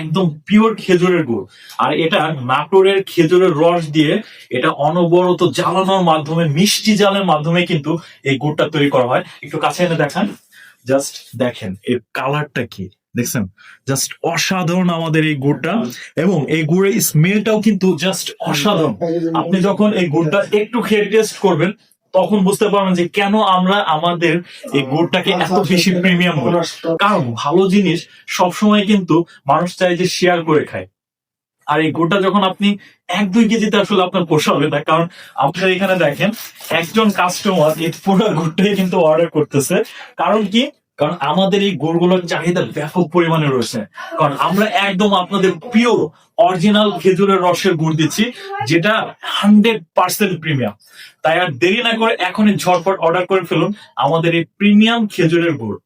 একদম পিওর খেজুরের গুড়। আর এটা নাটোরের খেজুরের রস দিয়ে এটা অনবরত জ্বালানোর মাধ্যমে, মিষ্টি জালের মাধ্যমে কিন্তু এই গুড়টা তৈরি করা হয়। একটু কাছে এনে দেখান, জাস্ট দেখেন এর কালারটা কি, দেখছেন? জাস্ট অসাধারণ আমাদের এই গুড়টা। এবং এই গুড়ের স্মেলটাও কিন্তু জাস্ট অসাধারণ। আপনি যখন এই গুড়টা একটু খেয়ে টেস্ট করবেন তখন বুঝতে পারবেন যে কেন আমরা আমাদের এই গুড়টাকে এত বেশি প্রিমিয়াম বলি। কারণ ভালো জিনিস সবসময় কিন্তু মানুষ চায় যে শেয়ার করে খায়। আর এই গুড়টা যখন আপনি 1-2 কেজিতে আসলে আপনার পোষাবে না, কারণ আপনার এখানে দেখেন একজন কাস্টমার এই পুরো গুড়টাই কিন্তু অর্ডার করতেছে। কারণ কি? কারণ আমাদের এই গুড়গুলোর চাহিদা ব্যাপক পরিমাণে রয়েছে। কারণ আমরা একদম আপনাদের পিওর অরিজিনাল খেজুরের রসের গুড় দিচ্ছি, যেটা 100% প্রিমিয়াম। তাই আর দেরি না করে এখনই ঝটপট অর্ডার করে ফেলুন আমাদের এই প্রিমিয়াম খেজুরের গুড়।